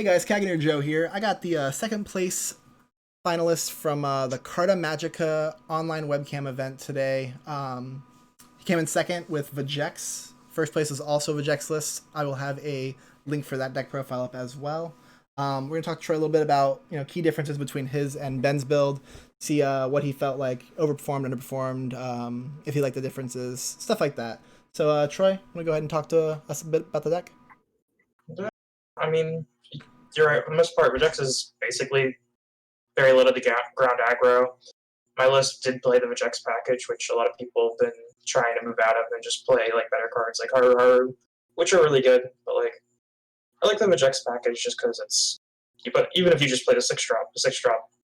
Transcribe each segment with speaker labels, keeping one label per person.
Speaker 1: Hey guys, Kaganer Joe here. I got the second place finalist from the Carta Magica online webcam event today. He came in second with Vegeks. First place is also Vegeks list. I will have a link for that deck profile up as well. We're gonna talk to Troy a little bit about key differences between his and Ben's build. See what he felt like overperformed, underperformed, if he liked the differences, stuff like that. So Troy, want to go ahead and talk to us a bit about the deck?
Speaker 2: Yeah, I mean, you're right. For the most part, Vegeks is basically very little to ground aggro. My list did play the Vegeks package, which a lot of people have been trying to move out of and just play like better cards like Haru Haru, which are really good. But like, I like the Vegeks package just because it's. But even if you just play the six drop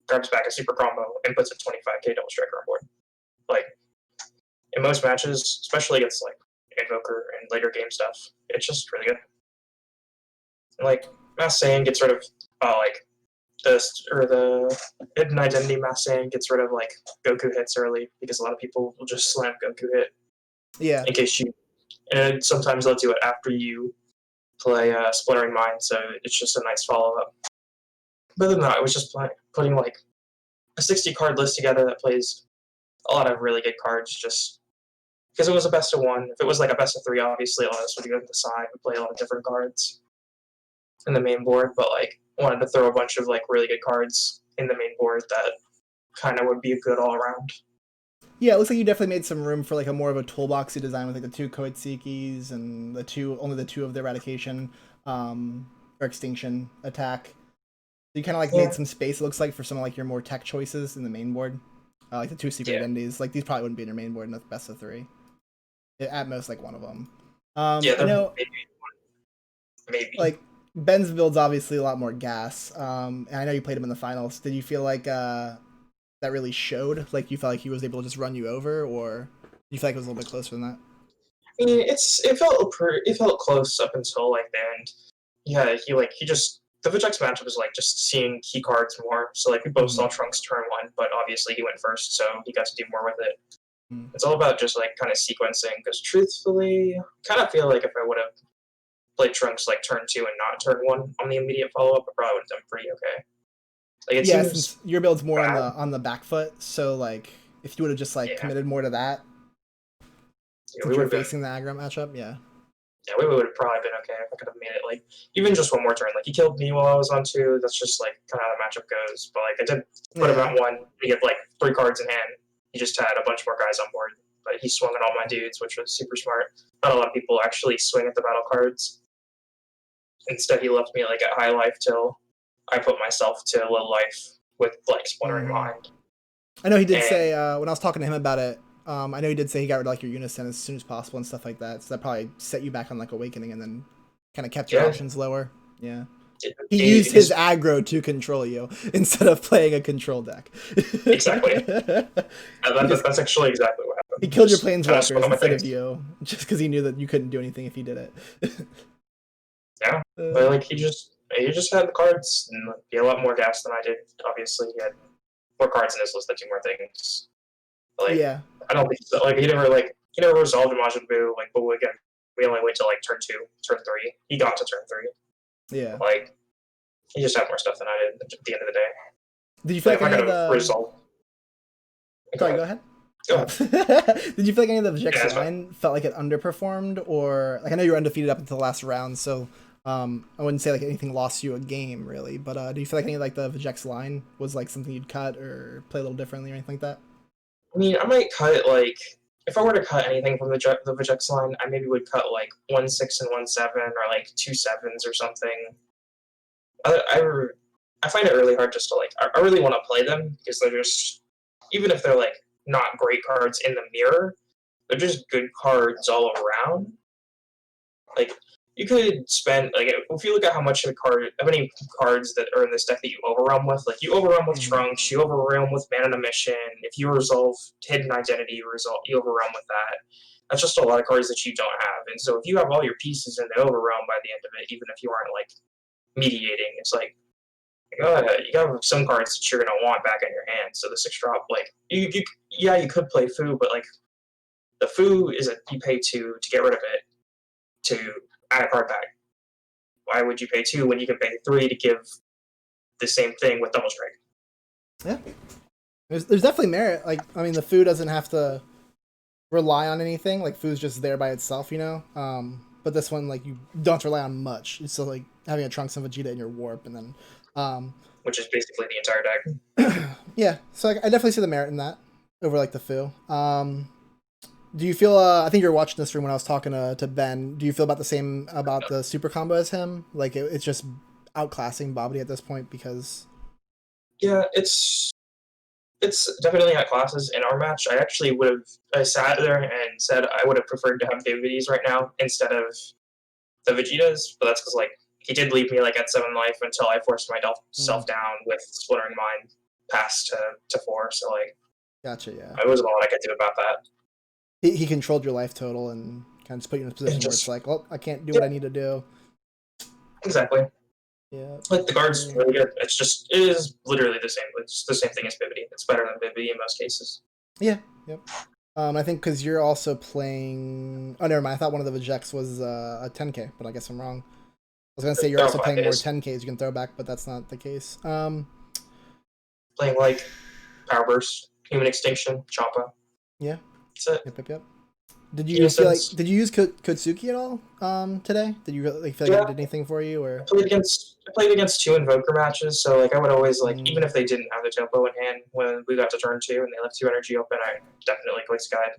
Speaker 2: grabs back a super combo and puts a 25k double striker on board. Like in most matches, especially against like Invoker and later game stuff, it's just really good. Like Mass Saiyan gets rid of like the hidden identity. Mass Saiyan gets rid of like Goku hits early because a lot of people will just slam Goku hit.
Speaker 1: Yeah.
Speaker 2: In case you, and sometimes they'll do it after you play Splintering Mind, so it's just a nice follow up. But other than that, I was just putting like a 60 card list together that plays a lot of really good cards, just because it was a best of one. If it was like a best of three, obviously a lot of us would go to the side and play a lot of different cards in the main board, but like wanted to throw a bunch of like really good cards in the main board that kind of would be a good all around.
Speaker 1: Yeah, it looks like you definitely made some room for like a more of a toolboxy design with like the two Koitsikis and only the two of the eradication or extinction attack. So you kind of like made some space. It looks like for some of like your more tech choices in the main board, like the two secret identities. Like these probably wouldn't be in your main board in the best of three. At most, like one of them. I know.
Speaker 2: Maybe.
Speaker 1: Like Ben's build's obviously a lot more gas. And I know you played him in the finals. Did you feel like that really showed? Like you felt like he was able to just run you over, or do you feel like it was a little bit closer than that?
Speaker 2: I mean, it felt close up until like the end. Yeah, he just the Vegeks matchup was like just seeing key cards more. So like we both saw Trunks turn one, but obviously he went first, so he got to do more with it. It's all about just like kind of sequencing. Because truthfully, I kind of feel like if I would have played Trunks like turn two and not turn one on the immediate follow up, I probably would have done pretty okay.
Speaker 1: Like since your build's more on the back foot, so like if you would have just like committed more to that, since we were facing the aggro matchup,
Speaker 2: yeah, we would have probably been okay if I could have made it like even just one more turn. Like he killed me while I was on two. That's just like kind of how the matchup goes. But like I did put him at one. He had like 3 cards in hand. He just had a bunch more guys on board, but he swung at all my dudes, which was super smart. Not a lot of people actually swing at the battle cards. Instead, he left me like at high life till I put myself to low life with like Splintering Mind.
Speaker 1: I know he did say when I was talking to him about it. I know he did say he got rid of like your unison as soon as possible and stuff like that. So that probably set you back on like Awakening and then kind of kept your options lower. Yeah. He used his aggro to control you instead of playing a control deck.
Speaker 2: Exactly. That's actually exactly what happened.
Speaker 1: He killed your planeswalkers instead of you, just because he knew that you couldn't do anything if he did it.
Speaker 2: Yeah, but like he just had the cards and he had a lot more gas than I did. Obviously, he had more cards in his list that do more things. But, like, yeah, I don't think so. Like he never resolved Majin Buu. Like, but again, we only wait till like turn 2, turn 3. He got to turn 3.
Speaker 1: Yeah,
Speaker 2: like he just had more stuff than I did at the end of the day.
Speaker 1: Did you feel like any of the
Speaker 2: resolve?
Speaker 1: Sorry, go ahead. Did you feel like any of the Vegeks line felt like it underperformed, or like I know you were undefeated up until the last round, so I wouldn't say like anything lost you a game really, but do you feel like any of like the Vegeks line was like something you'd cut or play a little differently or anything like that?
Speaker 2: I mean, I might cut like if I were to cut anything from the Vegeks line, I maybe would cut like 1 6 and 1 7 or like 2 7s or something. I find it really hard just to like I really want to play them because they're just even if they're like not great cards in the mirror, they're just good cards all around. Like you could spend like if you look at how many cards that are in this deck that you overwhelm with, like you overwhelm with Trunks, you overwhelm with Man on a Mission. If you resolve Hidden Identity, you overwhelm with that. That's just a lot of cards that you don't have. And so if you have all your pieces in the overwhelm by the end of it, even if you aren't like mediating, it's like you got some cards that you're gonna want back in your hand. So the 6 drop, like you could play Fu, but like the Fu is you pay to get rid of it to add a card back. why would you pay 2 when you can pay 3 to give the same thing with double strike?
Speaker 1: Yeah, there's definitely merit. Like, I mean, the food doesn't have to rely on anything. Like, food's just there by itself, you know. But this one, like, you don't have to rely on much. It's still like having a Trunks and Vegeta in your warp, and then,
Speaker 2: which is basically the entire deck.
Speaker 1: Yeah, so I definitely see the merit in that over like the foo. Do you feel? I think you were watching this room when I was talking to Ben. Do you feel about the same about the super combo as him? Like it's just outclassing Bobbity at this point because.
Speaker 2: Yeah, it's definitely at classes in our match. I actually would have I sat there and said I would have preferred to have Babies right now instead of the Vegetas, but that's because like he did leave me like at 7 life until I forced myself down with Splintering Mind past to 4. So like,
Speaker 1: gotcha, yeah.
Speaker 2: it wasn't a lot I could do about that.
Speaker 1: He controlled your life total and kind of just put you in a position where it's like, well, I can't do what I need to do.
Speaker 2: Exactly.
Speaker 1: Yeah.
Speaker 2: Like the guard's really good. It is literally the same. It's the same thing as Bibbidi. It's better than Bibbidi in most cases.
Speaker 1: Yeah. Yep. I think because you're also playing. Oh, never mind. I thought one of the Vegeks was a 10k, but I guess I'm wrong. I was gonna say you're also playing more 10ks you can throw back, but that's not the case.
Speaker 2: Playing like Power Burst, Human Extinction, Champa.
Speaker 1: Yeah.
Speaker 2: That's it.
Speaker 1: Yep. Did you feel like did you use Kotsuki at all today? Did you really feel like it did anything for you? Or
Speaker 2: I played against 2 Invoker matches, so like I would always like even if they didn't have the tempo in hand when we got to turn 2 and they left 2 energy open, I definitely Voice Guide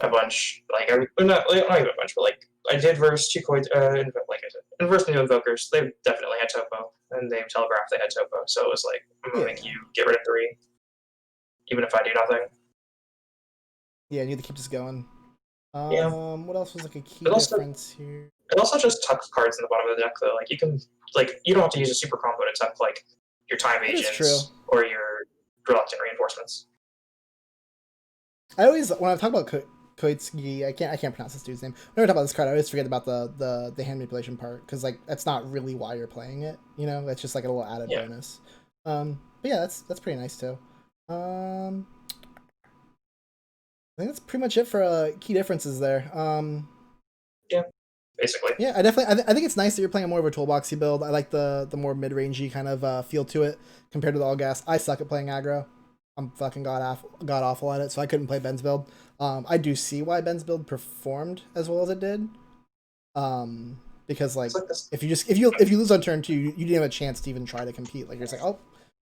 Speaker 2: a bunch. Like not even a bunch, but like I did verse 2 like I said, and verse new Invokers. They definitely had topo, and they telegraphed they had topo. So it was like I'm gonna make you get rid of 3, even if I do nothing.
Speaker 1: Yeah, I need to keep this going. What else was like a key difference here?
Speaker 2: It also just tucks cards in the bottom of the deck though. Like you can you don't have to use a super combo to tuck like your time agents or your reluctant reinforcements.
Speaker 1: I always when I talk about Koitsuki, I can't pronounce this dude's name. Whenever I talk about this card, I always forget about the hand manipulation part because like that's not really why you're playing it. You know, that's just like a little added bonus. But yeah, that's pretty nice too. I think that's pretty much it for key differences there.
Speaker 2: Yeah, basically.
Speaker 1: Yeah, I definitely. I think it's nice that you're playing more of a toolboxy build. I like the more mid rangey kind of feel to it compared to the all gas. I suck at playing aggro. I'm fucking god awful at it, so I couldn't play Ben's build. I do see why Ben's build performed as well as it did. Because like if you lose on turn 2, you didn't have a chance to even try to compete. Like you're just like, oh,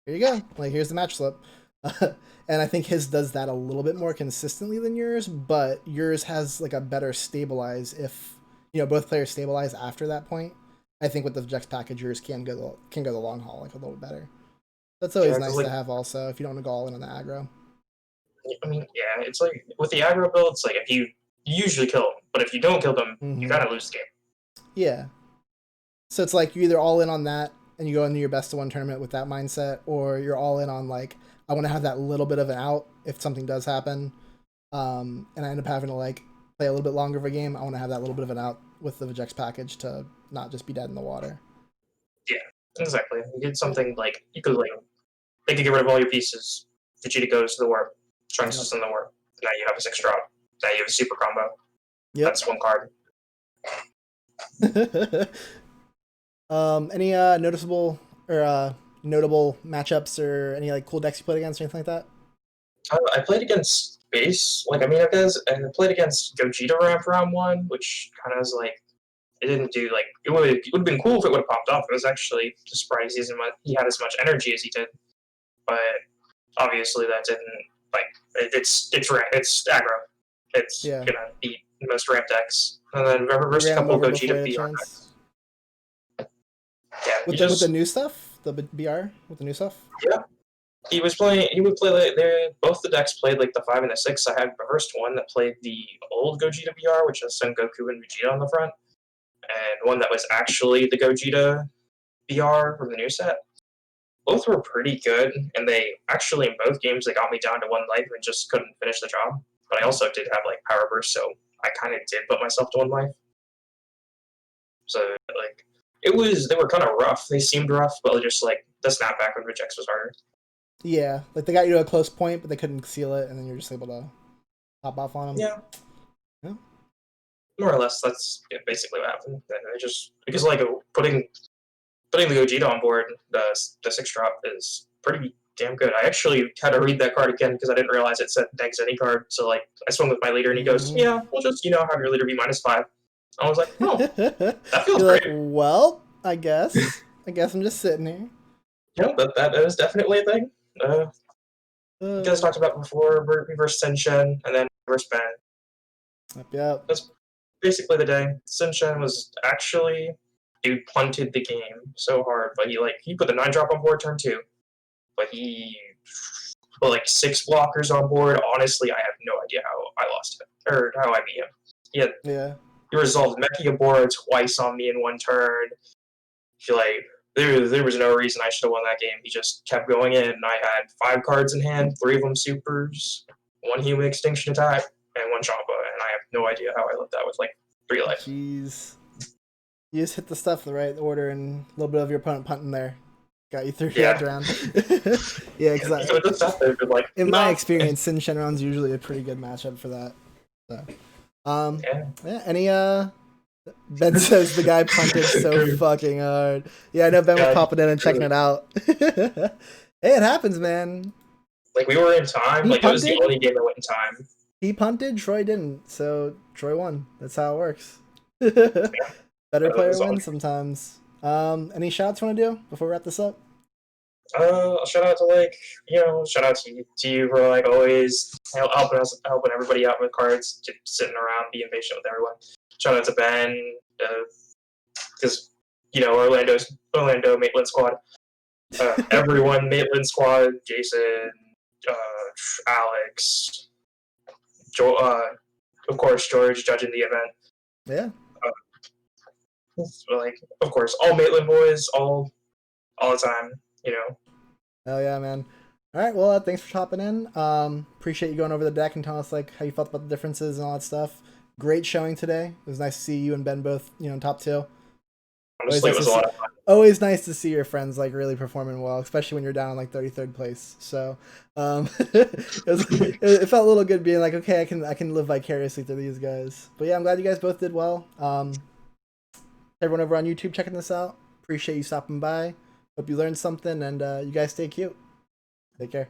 Speaker 1: here you go. Like here's the match slip. And I think his does that a little bit more consistently than yours, but yours has like a better stabilize if both players stabilize after that point. I think with the Vegeks package, yours can go the long haul like a little bit better. That's always nice to have also if you don't want to go all in on the aggro.
Speaker 2: I mean, yeah, it's like with the aggro build, it's like if you usually kill them, but if you don't kill them, you kind of lose the game.
Speaker 1: Yeah. So it's like you either all in on that and you go into your best of 1 tournament with that mindset, or you're all in on like I want to have that little bit of an out if something does happen, and I end up having to like play a little bit longer of a game. I want to have that little bit of an out with the Vegeks package to not just be dead in the water.
Speaker 2: Yeah, exactly. You get something like you could they could get rid of all your pieces. Vegeta goes to the warp, Trunks is in the warp. Now you have a 6 drop. Now you have a super combo. Yep. That's 1 card.
Speaker 1: Any noticeable or notable matchups or any like cool decks you played against or anything like that?
Speaker 2: I played against base like Amino does, and I played against Gogeta Ramp round 1, which kind of was like it didn't do like it would have been cool if it would have popped off. It was actually surprised he had as much energy as he did, but obviously that didn't like it's aggro. It's gonna beat most ramp decks, and then remember versus a couple Gogeta BR decks. Yeah,
Speaker 1: with the new stuff, the BR with the new stuff.
Speaker 2: Yeah, he would play like both the decks played like the 5 and the 6. I had reversed one that played the old Gogeta BR, which has Son Goku and Vegeta on the front, and one that was actually the Gogeta BR from the new set. Both were pretty good, and they actually in both games they got me down to 1 life and just couldn't finish the job. But I also did have like power burst, so I kind of did put myself to 1 life. So like they were kind of rough. They seemed rough, but just like the snapback with Vegeks was harder.
Speaker 1: Yeah, like they got you to a close point, but they couldn't seal it, and then you're just able to hop off on them.
Speaker 2: Yeah. more or less, that's basically what happened. And I just because like putting the Gogeta on board, the 6-drop is pretty damn good. I actually had to read that card again because I didn't realize it said negs any card. So like I swung with my leader and he goes, yeah, we'll just have your leader be -5. I was like, oh, that feels
Speaker 1: You're
Speaker 2: great.
Speaker 1: like, well, I guess I'm just sitting here.
Speaker 2: Yeah, that is definitely a thing. You guys talked about before, reverse Senshin, and then reverse Ben.
Speaker 1: Yep.
Speaker 2: That's basically the day. Senshin was actually, dude punted the game so hard, but he put the 9-drop on board turn 2, but he put like 6 blockers on board. Honestly, I have no idea how I lost him, or how I beat him. He resolved Mechiabora twice on me in 1 turn. There was no reason I should have won that game. He just kept going in. I had 5 cards in hand, 3 of them supers, 1 human extinction attack, and 1 Champa, and I have no idea how I lived that with like 3 life.
Speaker 1: Jeez. You just hit the stuff in the right order and a little bit of your opponent punting there. Got you through that round. Yeah, because in my experience, Sin Shenron's usually a pretty good matchup for that. So, any Ben says the guy punted so fucking hard. Yeah, I know Ben was popping in and checking it out. Hey, it happens, man.
Speaker 2: Like we were in time. It was the only game that went in time.
Speaker 1: He punted, Troy didn't. So Troy won. That's how it works. Better player wins sometimes. Any shout-outs you want to do before we wrap this up?
Speaker 2: Shout out to shout out to you for like always helping everybody out with cards, just sitting around, being patient with everyone. Shout out to Ben, because Orlando Maitland squad, everyone Maitland squad, Jason, Alex, of course George judging the event.
Speaker 1: Yeah.
Speaker 2: Of course, all Maitland boys, all the time.
Speaker 1: Hell yeah, man. All right, well, thanks for hopping in. Appreciate you going over the deck and telling us how you felt about the differences and all that stuff. Great showing today. It was nice to see you and Ben both, top 2.
Speaker 2: Honestly, it was a lot of fun.
Speaker 1: Always nice to see your friends really performing well, especially when you're down in 33rd place. So it felt a little good being like, okay, I can live vicariously through these guys. But yeah, I'm glad you guys both did well. Everyone over on YouTube checking this out. Appreciate you stopping by. Hope you learned something, and you guys stay cute. Take care.